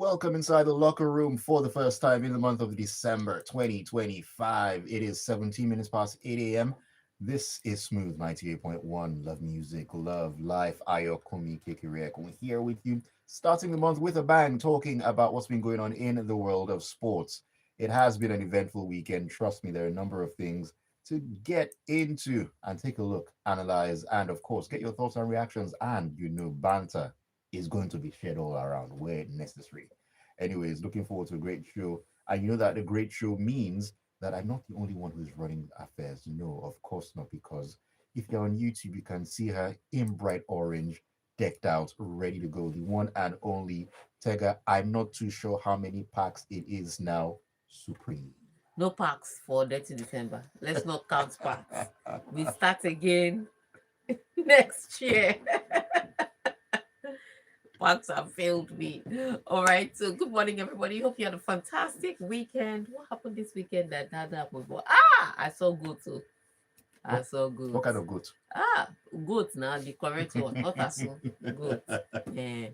Welcome inside the locker room for the first time in the month of December 2025. It is 17 minutes past 8 a.m. This is Smooth 98.1. Love music, love life. Ayokunmi We're here with you, starting the month with a bang, talking about what's been going on in the world of sports. It has been an eventful weekend. Trust me, there are a number of things to get into and take a look, analyze, and of course, get your thoughts and reactions. And banter is going to be shared all around where necessary. Anyways, looking forward to a great show. And you know that the great show means that I'm not the only one who's running affairs. No, of course not, because if you're on YouTube, you can see her in bright orange, decked out, ready to go. The one and only Tega. I'm not too sure how many packs it is now. Supreme. No packs for 30 December. Let's not count packs. We start again next year. Packs have failed me. All right. So good morning, everybody. Hope you had a fantastic weekend. What happened this weekend that happened? I saw goat too. I What, saw what goat. kind of goat? Goat now, the correct one. Not asu. Goat. Yeah.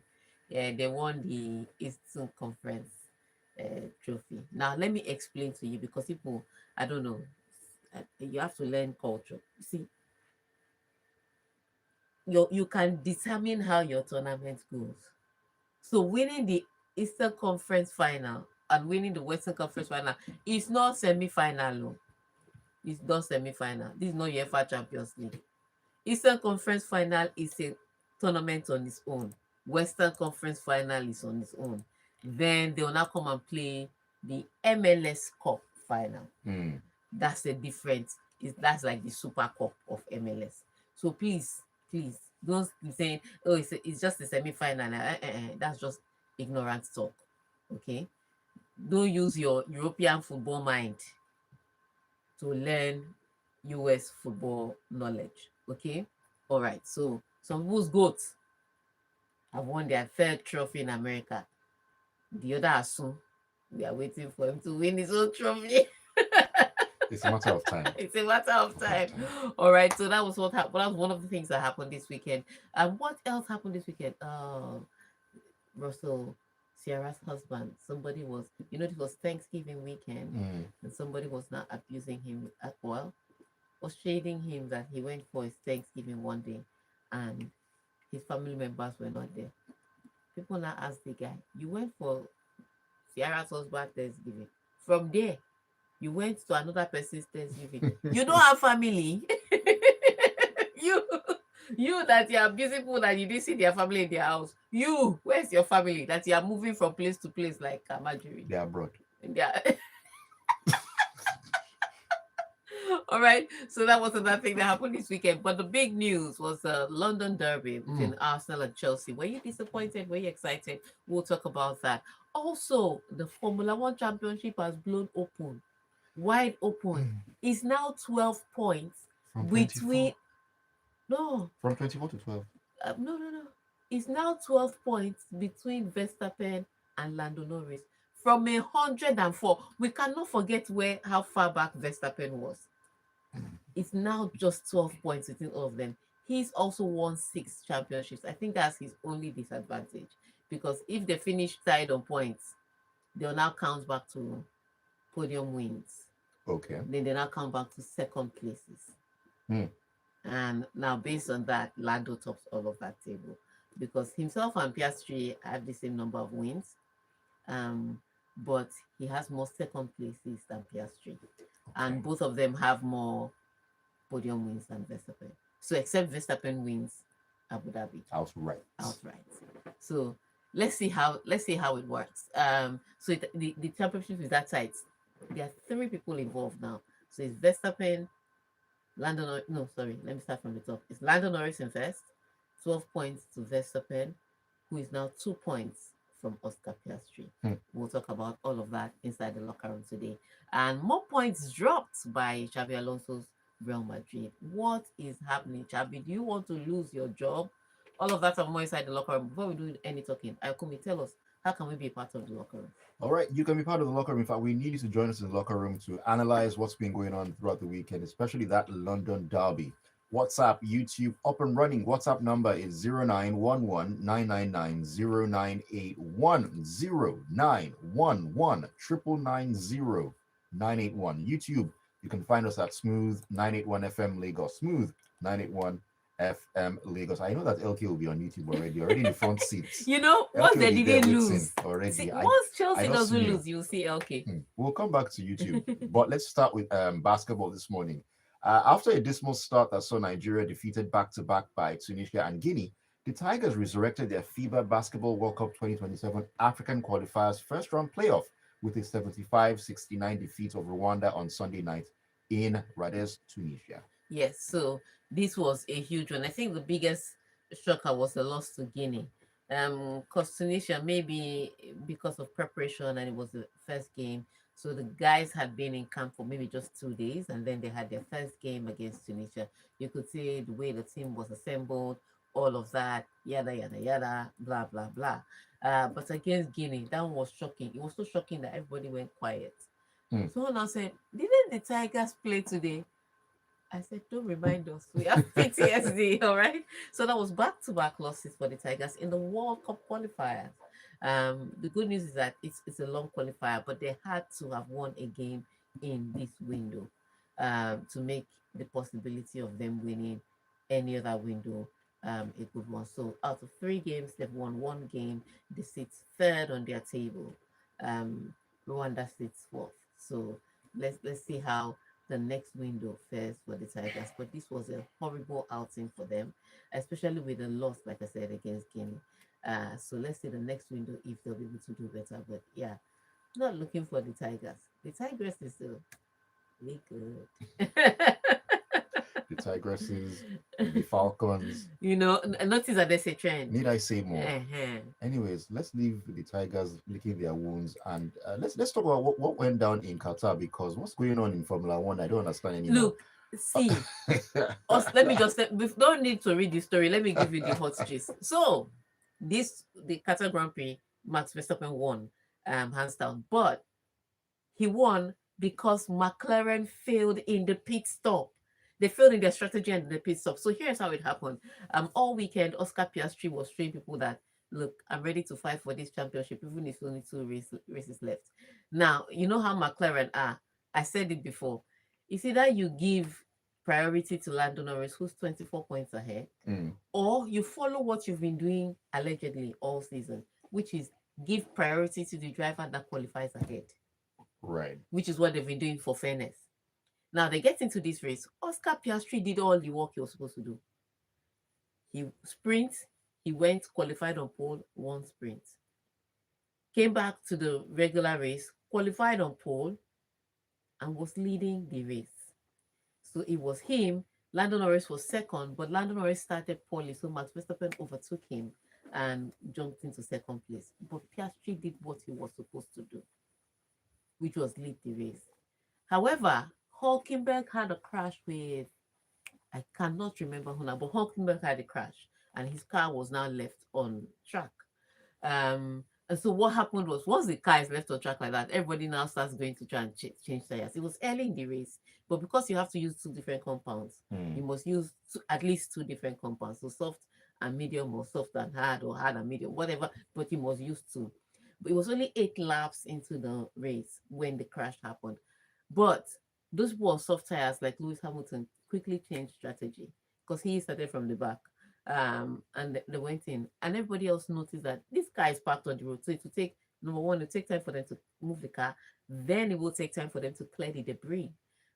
Yeah, they won the Eastern Conference trophy. Now let me explain to you because people, I don't know, you have to learn culture. See, you can determine how your tournament goes. So winning the Eastern Conference final and winning the Western Conference final is not semi-final. No. It's not semi-final. This is not UEFA Champions League. Eastern Conference final is a tournament on its own. Western Conference final is on its own. Then they will now come and play the MLS Cup final. Hmm. That's a different. That's like the Super Cup of MLS. So please don't be saying, oh, it's just a semi-final. That's just ignorant talk. Okay, don't use your European football mind to learn US football knowledge. Okay, all right. So some people's goats have won their third trophy in America. The other are soon. We are waiting for him to win his own trophy. It's a matter of time. It's a matter of time. All right. So that was what happened. That was one of the things that happened this weekend. And what else happened this weekend? Russell, Sierra's husband. Somebody was, it was Thanksgiving weekend, Hmm. and somebody was not abusing him at well, was shading him that he went for his Thanksgiving one day, and his family members were not there. People now asked the guy, "You went for Sierra's husband Thanksgiving. From there, you went to another person's Thanksgiving. You don't have family. you you that you are abusing people that you didn't see their family in their house. You, where's your family that you are moving from place to place like Marjorie? They're abroad. And they are all right. So that was another thing that happened this weekend. But the big news was the London Derby Hmm. between Arsenal and Chelsea. Were you disappointed? Were you excited? We'll talk about that. Also, the Formula One Championship has blown open, wide open. It's now 12 points From 24. between. No, From 24 to 12. no. It's now 12 points between Verstappen and Lando Norris from 104. We cannot forget how far back Verstappen was. It's now just 12 points between all of them. He's also won 6 championships. I think that's his only disadvantage because if they finish tied on points, they'll now count back to podium wins. Okay. Then they now come back to second places. Hmm. And now, based on that, Lando tops all of that table because himself and Piastri have the same number of wins, but he has more second places than Piastri, and both of them have more podium wins than Verstappen. So except Verstappen wins Abu Dhabi Outright. So let's see how it works. The championship is that tight. There are 3 people involved now. So it's Verstappen, Lando. No, sorry. Let me start from the top. It's Lando Norris in first, 12 points to Verstappen, who is now 2 points from Oscar Piastri. Hmm. We'll talk about all of that inside the locker room today. And more points dropped by Xabi Alonso's Real Madrid. What is happening, Xabi? Do you want to lose your job? All of that and more inside the locker room. Before we do any talking, Ayokunmi, tell us, how can we be a part of the locker room? All right, you can be part of the locker room. In fact, we need you to join us in the locker room to analyze what's been going on throughout the weekend, especially that London derby. WhatsApp, YouTube, up and running. WhatsApp number is 0911 999 YouTube, you can find us at Smooth 981 FM Lagos. Smooth 981 FM Lagos. I know that LK will be on YouTube already in the front seats. You know, once LK will they be there didn't waiting lose, see, already. once I Chelsea just doesn't knew. lose, you'll see LK. We'll come back to YouTube, but let's start with basketball this morning. After a dismal start that saw Nigeria defeated back to back by Tunisia and Guinea, the Tigers resurrected their FIBA Basketball World Cup 2027 African qualifiers first round playoff with a 75-69 defeat of Rwanda on Sunday night in Rades, Tunisia. Yes, so this was a huge one. I think the biggest shocker was the loss to Guinea. Because Tunisia, maybe because of preparation and it was the first game, so the guys had been in camp for maybe just 2 days, and then they had their first game against Tunisia. You could see the way the team was assembled, all of that, yada yada yada, blah blah blah. But against Guinea, that one was shocking. It was so shocking that everybody went quiet. Hmm. Someone now said, "Didn't the Tigers play today?" I said, don't remind us. We have PTSD, all right? So that was back-to-back losses for the Tigers in the World Cup qualifiers. The good news is that it's a long qualifier, but they had to have won a game in this window to make the possibility of them winning any other window a good one. So out of 3 games, they've won 1 game. They sit third on their table. Um, Rwanda sits fourth. So let's see how the next window fares for the Tigers. But this was a horrible outing for them, especially with a loss, like I said, against Guinea. So let's see the next window if they'll be able to do better. But yeah, not looking for the Tigers. The Tigers is still really good. The Tigresses, the Falcons. You know, notice that there's a trend. Need I say more? Uh-huh. Anyways, let's leave the Tigers licking their wounds and let's talk about what went down in Qatar, because what's going on in Formula One, I don't understand anymore. Look, see, let me just we don't need to read the story. Let me give you the hot gist. So, the Qatar Grand Prix, Max Verstappen won, hands down, but he won because McLaren failed in the pit stop. They failed in their strategy and the pit stop. So here's how it happened. All weekend, Oscar Piastri was showing people that, look, I'm ready to fight for this championship, even if only 2 races left. Now, you know how McLaren are. I said it before. It's either you give priority to Lando Norris, who's 24 points ahead, or you follow what you've been doing allegedly all season, which is give priority to the driver that qualifies ahead. Right. Which is what they've been doing for fairness. Now they get into this race. Oscar Piastri did all the work he was supposed to do. He sprints, he went, qualified on pole, won sprint. Came back to the regular race, qualified on pole, and was leading the race. So it was him. Lando Norris was second, but Lando Norris started poorly, so Max Verstappen overtook him and jumped into second place. But Piastri did what he was supposed to do, which was lead the race. However, Hulkenberg had a crash with, I cannot remember who now, but Hulkenberg had a crash and his car was now left on track. And so what happened was, once the car is left on track like that, everybody now starts going to try and change tires. It was early in the race, but because you have to use 2 different compounds, you must use at least 2 different compounds. So soft and medium, or soft and hard, or hard and medium, whatever, but you must use 2. But it was only 8 laps into the race when the crash happened. But those were soft tires, like Lewis Hamilton quickly changed strategy because he started from the back. And they went in, and everybody else noticed that this car is parked on the road. So it will take, number one, it will take time for them to move the car. Then it will take time for them to clear the debris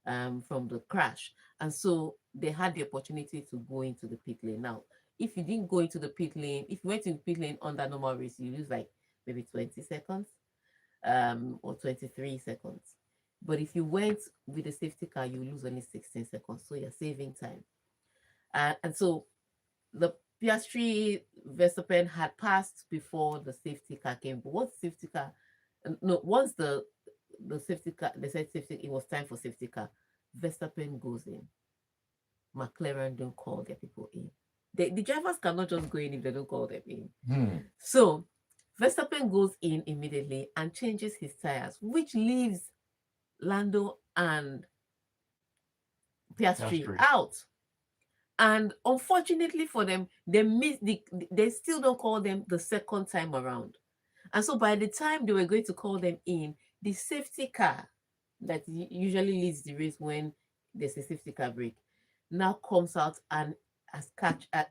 from the crash. And so they had the opportunity to go into the pit lane. Now, if you didn't go into the pit lane, if you went into the pit lane under normal race, you lose like maybe 20 seconds or 23 seconds. But if you went with a safety car, you lose only 16 seconds. So you're saving time. And so the Piastri Verstappen had passed before the safety car came. But once safety car, no, once the safety car, they said safety, it was time for safety car. Verstappen goes in. McLaren don't call their people in. The drivers cannot just go in if they don't call them in. So Verstappen goes in immediately and changes his tires, which leaves Lando and Piastri out. And unfortunately for them, they still don't call them the second time around. And so by the time they were going to call them in, the safety car that usually leads the race when there's a safety car break now comes out and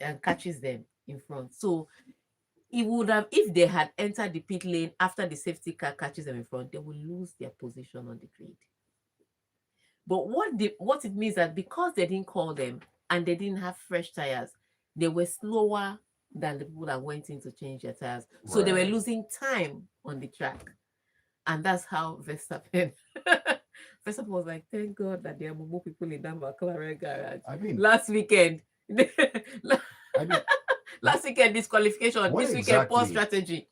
and catches them in front. So it would have, if they had entered the pit lane after the safety car catches them in front, they will lose their position on the grid. But what it means that because they didn't call them and they didn't have fresh tires, they were slower than the people that went in to change their tires. So they were Right. losing time on the track. And that's how Verstappen Verstappen was like, thank God that there are more people in that McLaren garage. I mean, Last weekend. I mean, Last weekend disqualification. what This weekend poor exactly? strategy.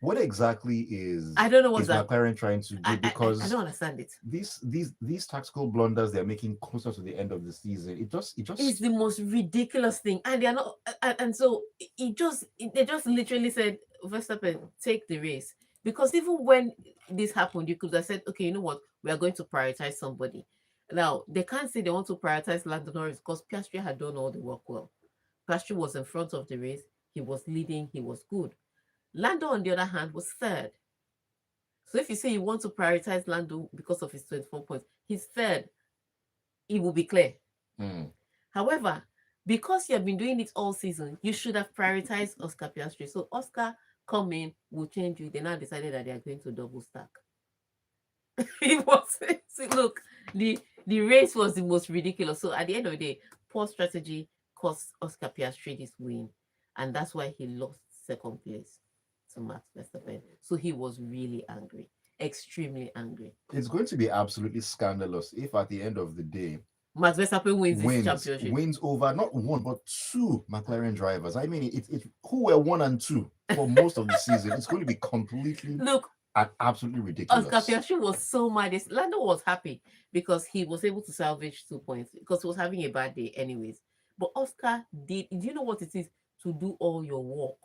What exactly is I don't know what's that. McLaren trying to do? I Because don't understand it. these tactical blunders they're making closer to the end of the season, It's the most ridiculous thing, and they're not. And so they just literally said, Verstappen, take the race, because even when this happened, you could have said, okay, you know what, we are going to prioritize somebody. Now they can't say they want to prioritize Lando Norris because Piastri had done all the work well. Piastri was in front of the race. He was leading. He was good. Lando, on the other hand, was third. So if you say you want to prioritize Lando because of his 24 points, he's third. It will be clear. Mm. However, because you have been doing it all season, you should have prioritized Oscar Piastri. So Oscar coming will change you. They now decided that they are going to double stack. It was see, look, the race was the most ridiculous. So at the end of the day, poor strategy cost Oscar Piastri this win, and that's why he lost second place to Max Verstappen. So he was really angry, extremely angry. It's going to be absolutely scandalous if at the end of the day Max Verstappen wins this championship. wins over not one but two McLaren drivers. I mean, it's who were one and two for most of the season. It's going to be completely Look, and absolutely ridiculous. Oscar Piastri was so mad. Lando was happy because he was able to salvage 2 points because he was having a bad day anyways. But Oscar did. Do you know what it is to do all your work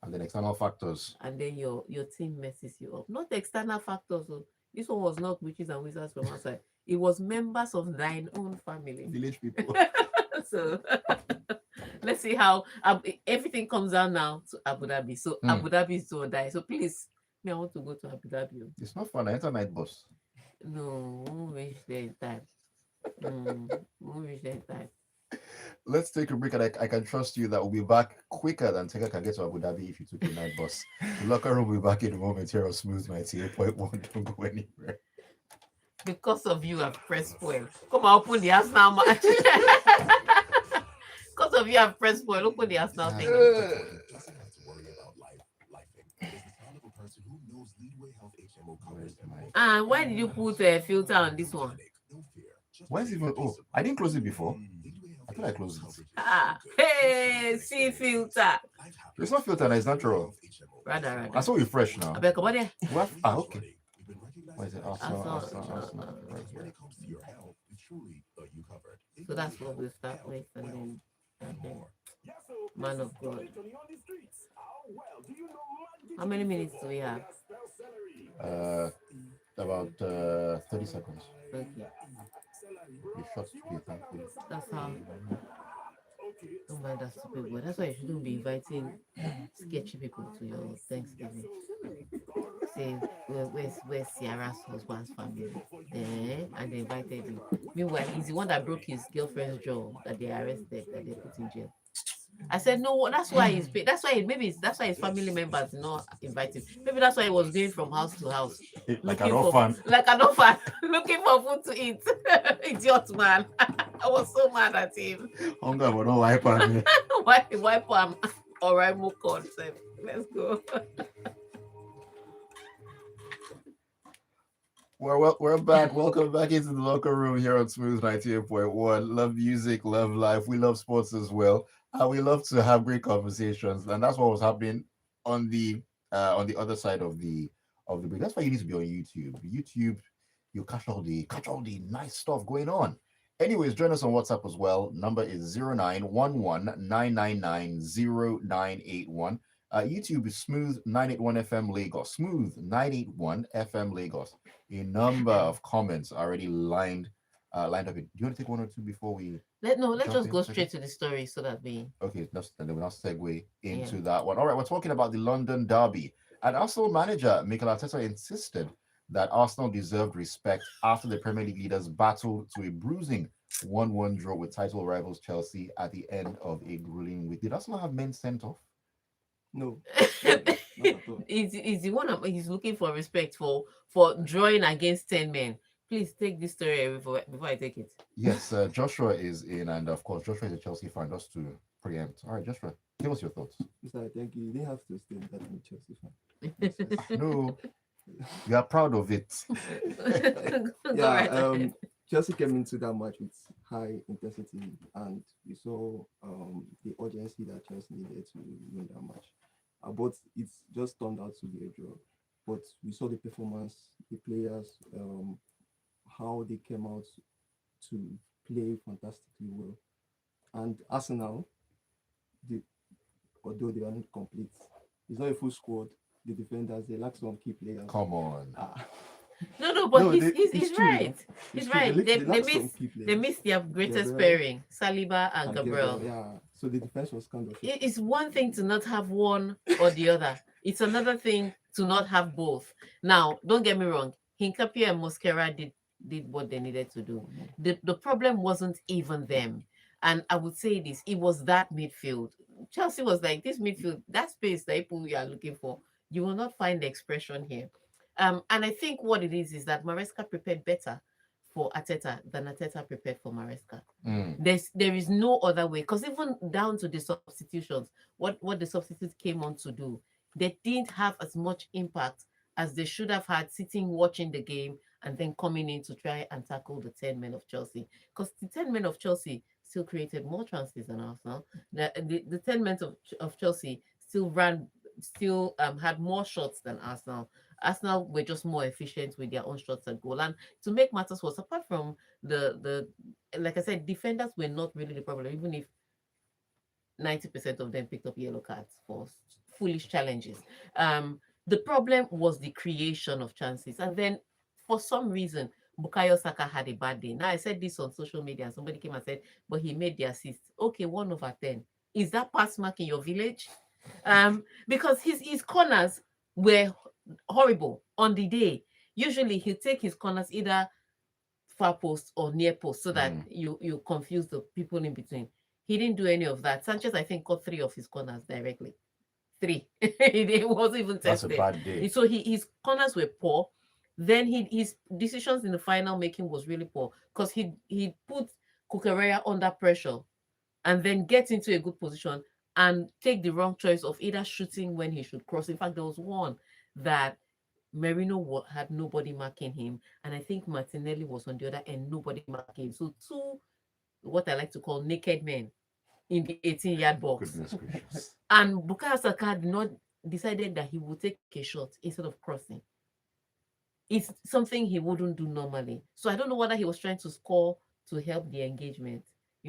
And then external factors. and then your team messes you up? Not external factors. So this one was not witches and wizards from outside. It was members of thine own family. Village people. So let's see how everything comes out now to Abu Dhabi. So Abu Dhabi is to die. So please, me, I want to go to Abu Dhabi. It's not fun. I enter night bus. No, we won't reach there in time. We won't reach there in time. Let's take a break, and I can trust you that we'll be back quicker than Tega can get to Abu Dhabi if you took a night bus. The locker room will be back in a moment here on Smooth 98.1. Don't go anywhere. Because of you, I've pressed spoil. Come on, open the house now, man. Because of you, I've pressed spoil. Open the house now. Thank you. And why did you put a filter on this one? Why is it even? Oh, I didn't close it before. I thought I closed it. Hey, see filter. It's not filtered, it's natural. Rather. I saw you fresh now. I beg about it. Okay. What is it? Arsenal. So that's what we'll start with, and then man of God. How many minutes do we have? About 30 seconds. Okay. You shot me, thank you. That's how. Don't mind that stupid word. That's why you shouldn't be inviting sketchy people to your Thanksgiving. Say, where's Sierra's husband's family? And they invited him. Meanwhile, he's the one that broke his girlfriend's jaw that they arrested, that they put in jail. I said no. That's why he's paid. That's why that's why his family members did not invite him. Maybe that's why he was going from house to house, like an orphan, looking for food to eat. Idiot man! I was so mad at him. Hunger will not wipe on me. Wipe him. All right, move on. Let's go. We're back. Welcome back into the locker room here on Smooth 98.1. Love music, love life. We love sports as well. We love to have great conversations, and that's what was happening on the other side of the break. That's why you need to be on YouTube. YouTube, you catch all the nice stuff going on. Anyways, join us on WhatsApp as well. Number is 0911-999-0981. YouTube is Smooth 981 FM Lagos. Smooth 981 FM Lagos. A number of comments already lined lined up. Do you want to take one or two before we Let's jump just in? go Okay. straight to the story so that we Okay, and then we'll now segue yeah. into that one. All right, we're talking about the London Derby. And Arsenal manager Mikel Arteta insisted that Arsenal deserved respect after the Premier League leaders battled to a bruising 1-1 draw with title rivals Chelsea at the end of a grueling week. Did Arsenal have men sent off? No, no, not at all. Is the one he's looking for respect for drawing against 10 men. Please take this story before I take it. Yes, Joshua is in, and of course, Joshua is a Chelsea fan, just to preempt. All right, Joshua, give us your thoughts. Mr. Thank you. You didn't have to state that I'm a Chelsea fan. No, you are proud of it. Go Yeah, right ahead. Chelsea came into that match with high intensity, and we saw the urgency that Chelsea needed to win that match. But it's just turned out to be a draw. But we saw the performance, the players, how they came out to play fantastically well. And Arsenal, the, although they are not complete, it's not a full squad. The defenders, they lack some key players. Come on. No, but No, he's, they- he's, it's he's true, right. It's He's true, right. They lack some missed key they players. missed their greatest Gabriel pairing, Saliba and and Gabriel. Yeah, so the defense was kind of. It's one thing to not have one or the other. It's another thing to not have both. Now, don't get me wrong. Hinkapie and Mosquera did what they needed to do. The problem wasn't even them. And I would say this, it was that midfield. Chelsea was like, this midfield, that space that people you are looking for, you will not find the expression here. And I think what it is that Maresca prepared better for Arteta than Arteta prepared for Maresca. Mm. There is no other way, because even down to the substitutions, what the substitutes came on to do, they didn't have as much impact as they should have had sitting watching the game and then coming in to try and tackle the 10 men of Chelsea, because the 10 men of Chelsea still created more chances than Arsenal. The 10 men of Chelsea still had more shots than Arsenal. Arsenal were just more efficient with their own shots at goal. And to make matters worse, apart from the like I said, defenders were not really the problem, even if 90% of them picked up yellow cards for foolish challenges. The problem was the creation of chances. And then for some reason, Bukayo Saka had a bad day. Now, I said this on social media, and somebody came and said, but he made the assist. Okay, 1/10. Is that pass mark in your village? Because his corners were horrible on the day. Usually, he'll take his corners either far post or near post so that you confuse the people in between. He didn't do any of that. Sanchez, I think, caught 3 of his corners directly. 3. It wasn't even That's a tested. bad day. So his corners were poor. Then his decisions in the final making was really poor, because he put Kukurea under pressure and then get into a good position and take the wrong choice of either shooting when he should cross. In fact, there was one that Merino had nobody marking him, and I think Martinelli was on the other end, nobody marking him. So 2, what I like to call naked men in the 18-yard box. Goodness gracious. And Bukayo Saka decided that he would take a shot instead of crossing. It's something he wouldn't do normally. So I don't know whether he was trying to score to help the engagement.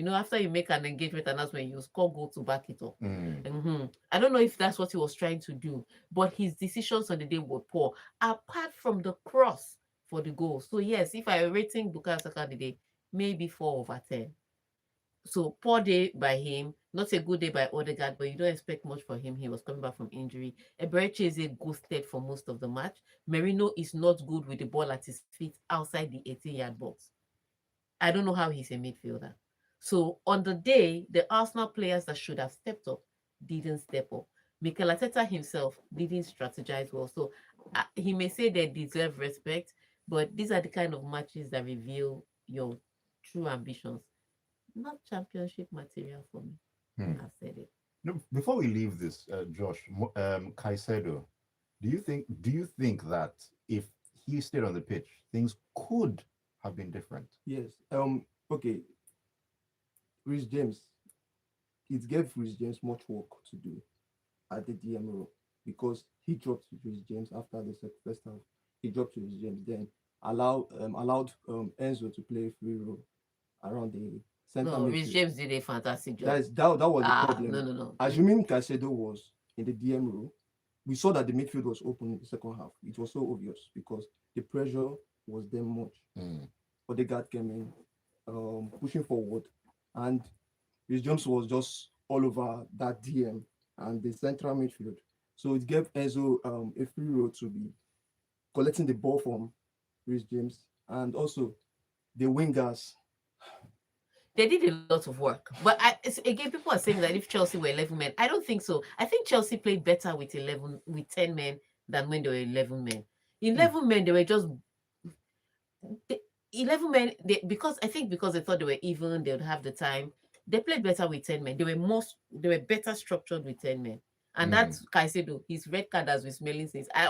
After you make an engagement and that's when you score goal to back it up. I don't know if that's what he was trying to do, but his decisions on the day were poor, apart from the cross for the goal. So yes, if I were rating Bukayo Saka today, maybe 4/10. So poor day by him, not a good day by Odegaard, but you don't expect much for him. He was coming back from injury. Eberechi ghosted for most of the match. Merino is not good with the ball at his feet outside the 18-yard box. I don't know how he's a midfielder. So on the day, the Arsenal players that should have stepped up didn't step up. Mikel Arteta himself didn't strategize well. So he may say they deserve respect, but these are the kind of matches that reveal your true ambitions. Not championship material for me. I've said it. No, before we leave this, Josh, Caicedo, do you think that if he stayed on the pitch, things could have been different? Yes. Okay. Rhys James. It gave Rhys James much work to do at the DM role, because he dropped Rhys James after the first half. He dropped Rhys James, then allowed Enzo to play free role around the center No, Rhys midfield. James did a fantastic job. That was the problem. No. Assuming Caicedo was in the DM role, we saw that the midfield was open in the second half. It was so obvious because the pressure was there much. Odegaard came in, pushing forward, and Rhys James was just all over that DM and the central midfield. So it gave Enzo a free road to be collecting the ball from Rhys James, and also the wingers. They did a lot of work. But again, people are saying that if Chelsea were 11 men, I don't think so. I think Chelsea played better with 10 men than when they were 11 men. 11 men, they were just 11 men, because I think because they thought they were even, they would have the time. They played better with 10 men. They were better structured with 10 men. And that's Caicedo, his red card as with smelling things. I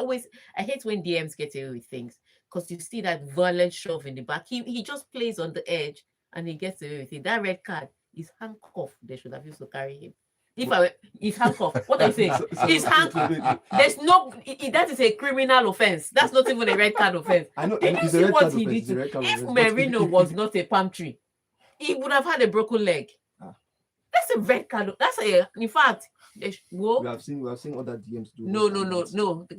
hate when DMs get away with things, because you see that violent shove in the back. He just plays on the edge and he gets away with it. That red card is handcuff. They should have used to carry him. He's handcuffed. What are you saying? He's handcuffed. There's no. That is a criminal offense. That's not even a red card offense. I know. Did you it's a see red what card he offense, did? it's a red card If offense, but Merino was not a palm tree, he would have had a broken leg. Ah. That's a red card. In fact, we have seen other DMs do. No. The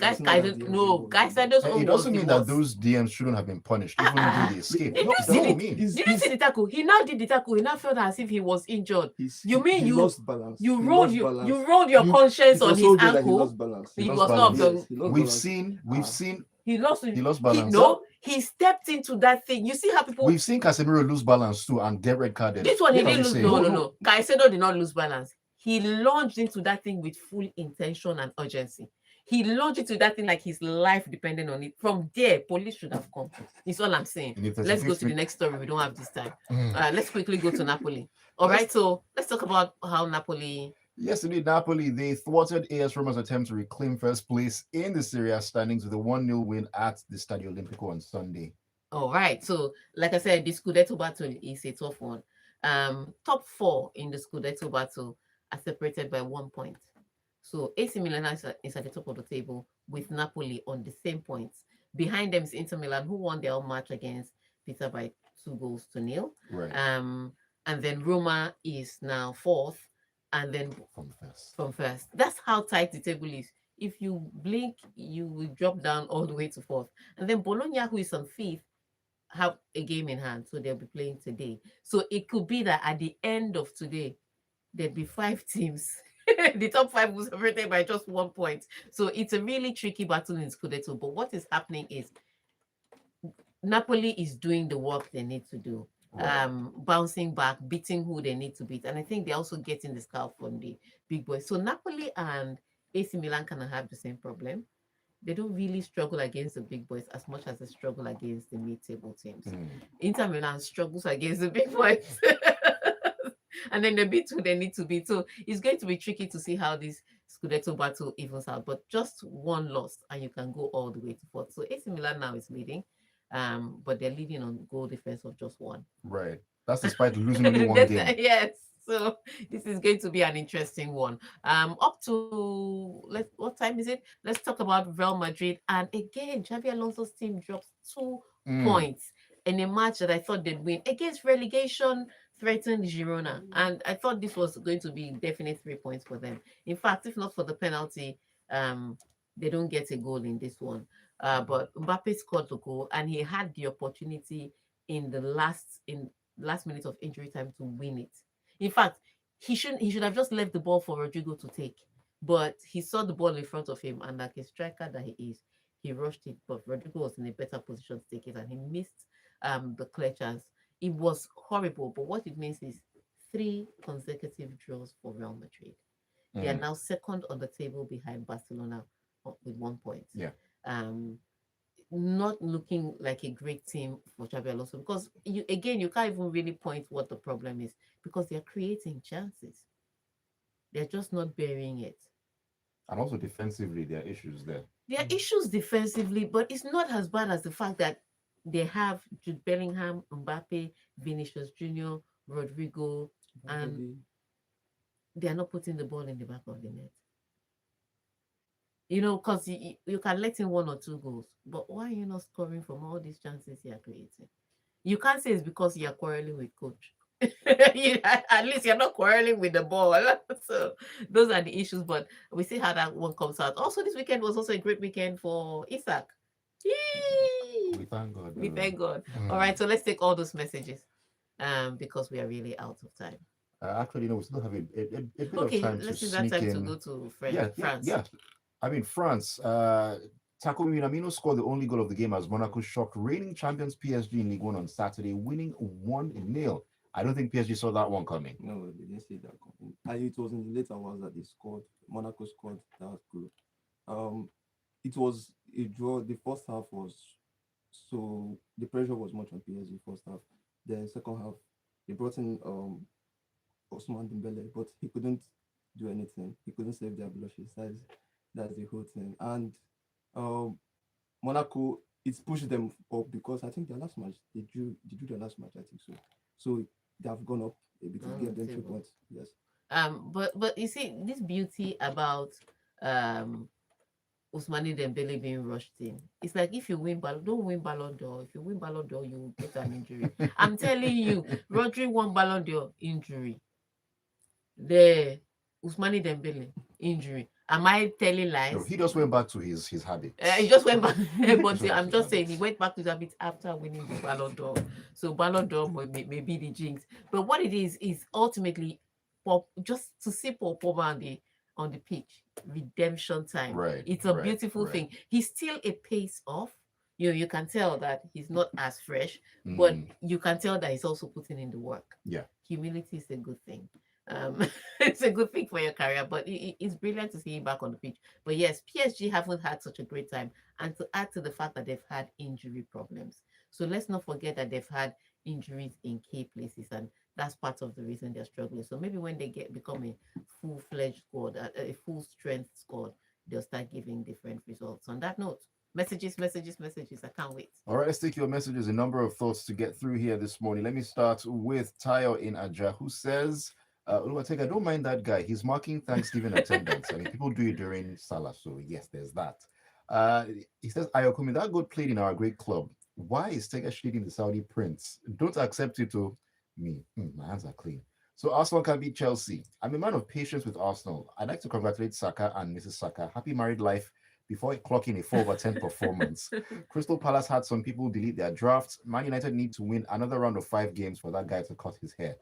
guys said those. It doesn't mean that those DMs shouldn't have been punished, even though they escaped. Did No, you that's see what I it? mean. Did you see the tackle? He now did the tackle. He now felt as if he was injured. You mean you lost balance? You He rolled your conscience it on was his so good that he ankle. lost balance. He lost was balance. not. Yes, he lost We've balance. seen He lost balance. He stepped into that thing. You see how people. We've seen Casemiro lose balance too and get red carded. This one he What are didn't you lose. saying? No. Caicedo did not lose balance. He lunged into that thing with full intention and urgency. He lunged into that thing like his life depended on it. From there, police should have come. It's all I'm saying. Let's go to the next story. We don't have this time. Let's quickly go to Napoli. All right, so let's talk about how Napoli. Yesterday, Napoli, they thwarted AS Roma's attempt to reclaim first place in the Serie A standings with a 1-0 win at the Stadio Olimpico on Sunday. All right, so like I said, the Scudetto battle is a tough one. Top 4 in the Scudetto battle are separated by 1 point. So AC Milan is at the top of the table with Napoli on the same points. Behind them is Inter Milan, who won their own match against Pisa by 2-0. Right. And then Roma is now 4th, and then from first. That's how tight the table is. If you blink, you will drop down all the way to 4th. And then Bologna, who is on 5th, have a game in hand, so they'll be playing today. So it could be that at the end of today, there'd be 5 teams. The top 5 was separated by just 1 point. So it's a really tricky battle in Scudetto. But what is happening is Napoli is doing the work they need to do. Right. Bouncing back, beating who they need to beat. And I think they're also getting the scalp from the big boys. So Napoli and AC Milan kind of have the same problem. They don't really struggle against the big boys as much as they struggle against the mid-table teams. Inter Milan struggles against the big boys. And then they beat who they need to beat. So it's going to be tricky to see how this Scudetto battle evens out. But just 1 loss and you can go all the way to 4th. So AC Milan now is leading. But they're leading on goal difference of just 1. Right. That's despite losing only 1 game. Yes. So this is going to be an interesting one. Up to what time is it? Let's talk about Real Madrid. And again, Xabi Alonso's team drops 2 points in a match that I thought they'd win against relegation threatened Girona. And I thought this was going to be definite 3 points for them. In fact, if not for the penalty, they don't get a goal in this one. But Mbappe scored the goal, and he had the opportunity in the last minute of injury time to win it. In fact, he should have just left the ball for Rodrigo to take. But he saw the ball in front of him, and like a striker that he is, he rushed it. But Rodrigo was in a better position to take it, and he missed the clear chance. It was horrible, but what it means is 3 consecutive draws for Real Madrid. They are now second on the table behind Barcelona with 1 point. Yeah. Not looking like a great team for Xabi Alonso, because you can't even really point what the problem is, because they're creating chances. They're just not burying it. And also defensively, there are issues there. There are issues defensively, but it's not as bad as the fact that they have Jude Bellingham, Mbappe, Vinicius Jr., Rodrigo, and they are not putting the ball in the back of the net. Because you can let in 1 or 2 goals, but why are you not scoring from all these chances you are creating? You can't say it's because you are quarreling with coach. At least you're not quarreling with the ball. So those are the issues, but we see how that one comes out. Also, this weekend was also a great weekend for Isaac. Yay! We thank God. We thank God. All right, so let's take all those messages. because we are really out of time. Actually, no, we still have a bit of Okay, time to let's use that sneak time to in. go to Yeah, yeah, France. yeah. I mean, France. Takumi Minamino scored the only goal of the game as Monaco shocked reigning champions PSG in League One on Saturday, winning 1-0. I don't think PSG saw that one coming. No, they didn't see that coming. And it was in the later hours that they scored. Monaco scored that goal. Um, it was a draw. The first half was so the pressure was much on PSG first half. The second half, they brought in Osman Dembele, but he couldn't do anything. He couldn't save their blushes. That's the whole thing. And um, Monaco, it's pushed them up because I think their last match they drew their last match. I think so. So they have gone up a bit. It On the gave them three table. points. Yes. But you see this beauty about um Ousmane Dembele being rushed in. It's like if you win don't win Ballon d'Or. If you win Ballon d'Or, you will get an injury. I'm telling you, Rodri won Ballon d'Or injury. The Ousmane Dembele injury. Am I telling No, lies? he just went back to his He habits. just went back, but Just went back I'm to his just saying he habits. went back to his habits after winning the Ballon d'Or. So Ballon d'Or may be the jinx. But what it is ultimately just to see Paul Pogba on the pitch, redemption time. Right, It's a right, beautiful right. thing. He's still a pace off. You can tell that he's not as fresh, but Mm, you can tell that he's also putting in the work. yeah. Humility is a good thing. Um, it's a good thing for your career, but it's brilliant to see him back on the pitch. But yes, PSG haven't had such a great time. And to add to the fact that they've had injury problems. So let's not forget that they've had injuries in key places, and that's part of the reason they're struggling. So maybe when they become a full-fledged squad, a full strength squad, they'll start giving different results. On that note, messages, messages, messages. I can't wait. All right, let's take your messages. A number of thoughts to get through here this morning. Let me start with Tayo in Aja, who says, Oluwatega, I don't mind that guy. He's marking Thanksgiving attendance. I mean, people do it during Salah, so yes, there's that. Uh, he says, Ayokunmi, that good played in our great club. Why is Tega shading the Saudi prince? Don't accept it to me. My hands are clean. So Arsenal can beat Chelsea. I'm a man of patience with Arsenal. I'd like to congratulate Saka and Mrs. Saka. Happy married life before clocking a 4/10 performance. Crystal Palace had some people delete their drafts. Man United need to win another round of 5 games for that guy to cut his hair.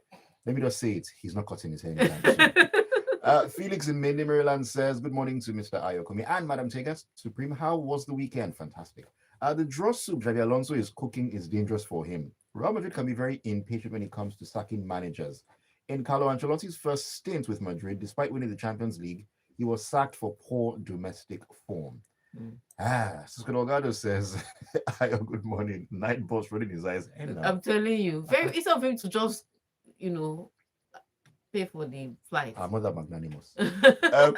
Let me just say it. He's not cutting his hair anytime soon. Felix in Mainly, Maryland says, good morning to Mr. Ayokunmi and Madam Tegas. Supreme, how was the weekend? Fantastic. The draw soup Xabi Alonso is cooking is dangerous for him. Real Madrid can be very impatient when it comes to sacking managers. In Carlo Ancelotti's first stint with Madrid, despite winning the Champions League, he was sacked for poor domestic form. Mm. Cisco Delgado says, Ayo, good morning. Night boss rolling his eyes. I'm telling you, very easy of him to just, you know, pay for the flight. Our mother magnanimous.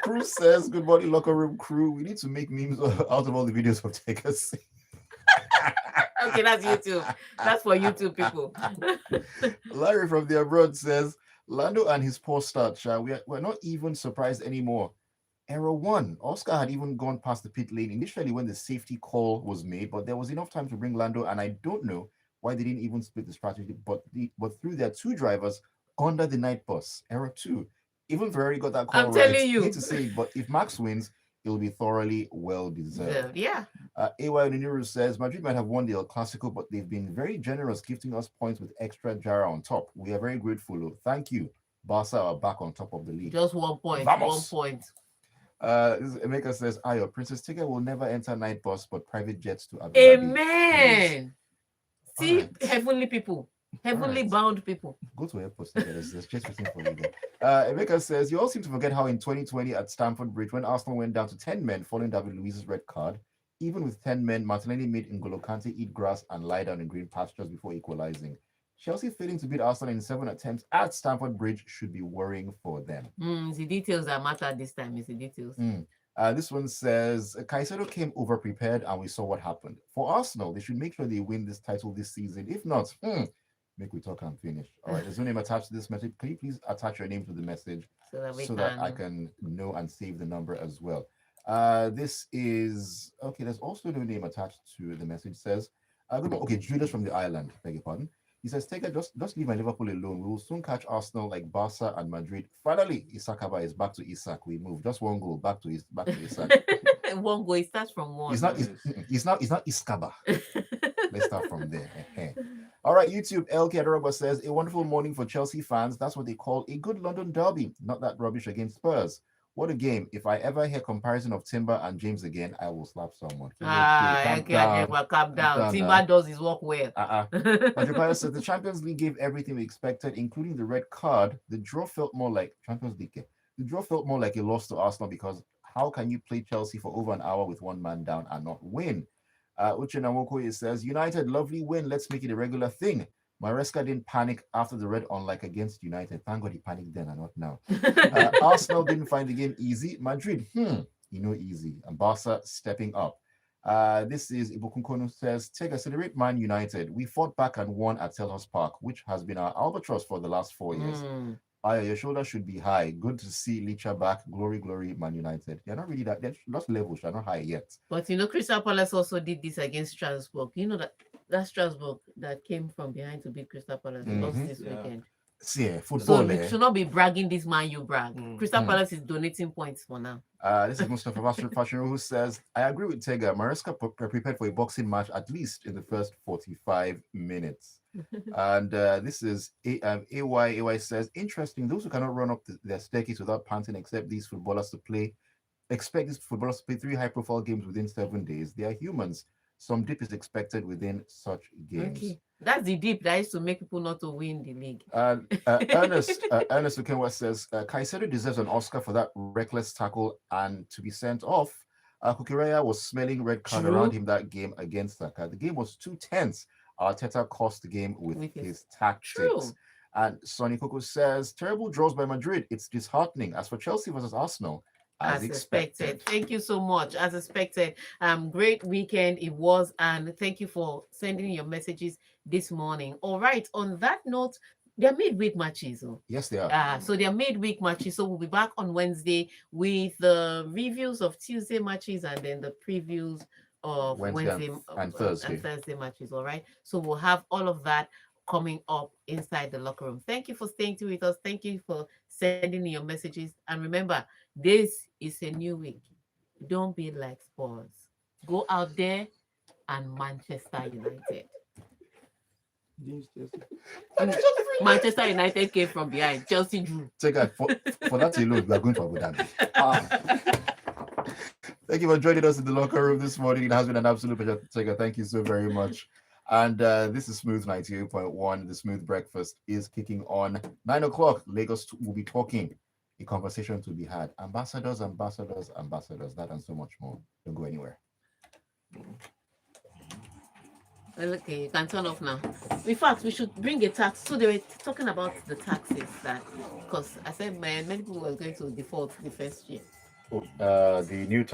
Cruz says, good morning, locker room crew. We need to make memes out of all the videos of Takers. Okay, that's YouTube. That's for YouTube people. Larry from the abroad says, Lando and his poor start, we're not even surprised anymore. Error one. Oscar had even gone past the pit lane initially when the safety call was made, but there was enough time to bring Lando, and I don't know why they didn't even split the strategy, but through their two drivers under the night bus. Error two. Even Ferrari got that call I'm right. telling you. Hate to say it, but if Max wins, it'll be thoroughly well deserved. Yeah. AY Oniniru says Madrid might have won the El Clasico, but they've been very generous, gifting us points with extra Jara on top. We are very grateful. Thank you. Barca are back on top of the league. Just 1 point. Vamos. 1 point. Emeka says, Ayo, Princess Tigger will never enter night bus, but private jets to Abu Dhabi. Amen. See, Alright. heavenly people, heavenly bound people. Go to airport. There's just waiting for you there. Emeka says, you all seem to forget how in 2020 at Stamford Bridge, when Arsenal went down to 10 men following David Luiz's red card, even with 10 men, Martinelli made N'Golo Kante eat grass and lie down in green pastures before equalizing. Chelsea failing to beat Arsenal in 7 attempts at Stamford Bridge should be worrying for them. It's the details that matter this time. It's the details. This one says, Caicedo came over-prepared and we saw what happened. For Arsenal, they should make sure they win this title this season. If not, make we talk and finish. All right, there's no name attached to this message. Can you please attach your name to the message so that I can know and save the number as well? This is, okay, there's also no name attached to the message. It says, okay, Julius from the island, beg your pardon. He says, take it, just leave my Liverpool alone. We will soon catch Arsenal like Barca and Madrid. Finally, Isakaba is back to Isak. We move. Just one goal. Back to Isak. One goal. It starts from one. It's not Iskaba. Let's start from there. All right, YouTube. LK Adoraba says, a wonderful morning for Chelsea fans. That's what they call a good London derby, not that rubbish against Spurs. What a game. If I ever hear comparison of Timber and James again, I will slap someone. Ah, Calm okay, down. calm down. Calm Timber down. does his work well. Madrid says the Champions League gave everything we expected, including the red card. The draw felt more like Champions League. The draw felt more like a loss to Arsenal because how can you play Chelsea for over an hour with one man down and not win? Uche Nawokoye says, United, lovely win. Let's make it a regular thing. Maresca didn't panic after the red unlike against United. Thank God he panicked then and not now. Arsenal didn't find the game easy. Madrid, easy. And Barca stepping up. This is Ibukunkono says, Tega, celebrate Man United. We fought back and won at Selhurst Park, which has been our albatross for the last 4 years. Aya, your shoulder should be high. Good to see Licha back. Glory, glory, Man United. They're not really that. They're not levels. They're not high yet. But Crystal Palace also did this against Strasbourg. You know that Strasbourg that came from behind to beat Crystal Palace lost this weekend. See, football. So you should not be bragging this man. You brag. Crystal Palace is donating points for now. This is Mustafa Fashion who says, I agree with Tega. Maresca prepared for a boxing match at least in the first 45 minutes. And this is AY says, interesting. Those who cannot run up their staircase without panting expect these footballers to play 3 high-profile games within 7 days. They are humans. Some dip is expected within such games. Okay. That's the dip that is to make people not to win the league. Ernest Ukenwa says, Caicedo deserves an Oscar for that reckless tackle and to be sent off. Kukureya was smelling red card around him that game against Saka. The game was too tense. Arteta cost the game with his tactics. True. And Sonny Coco says, terrible draws by Madrid. It's disheartening. As for Chelsea versus Arsenal, as expected. Thank you so much. As expected. Great weekend it was, and thank you for sending your messages this morning. All right. On that note, they're midweek matches. Yes, they are. So they're midweek matches. So we'll be back on Wednesday with the reviews of Tuesday matches and then the previews of Wednesday and Thursday matches. All right. So we'll have all of that coming up inside the locker room. Thank you for staying with us. Thank you for sending your messages. And remember, this is a new week. Don't be like Spurs. Go out there and Manchester United. Manchester United came from behind. Chelsea drew. Take that for that alone. We are going to Abu Dhabi. Thank you for joining us in the locker room this morning. It has been an absolute pleasure. Tega, thank you so very much. And this is Smooth 98.1. The Smooth Breakfast is kicking on 9 o'clock. Lagos will be talking. A conversation to be had. Ambassadors, that and so much more. Don't go anywhere. Well, okay, you can turn off now. In fact, we should bring a tax. So they were talking about the taxes that, because I said many people were going to default the first year. The new tax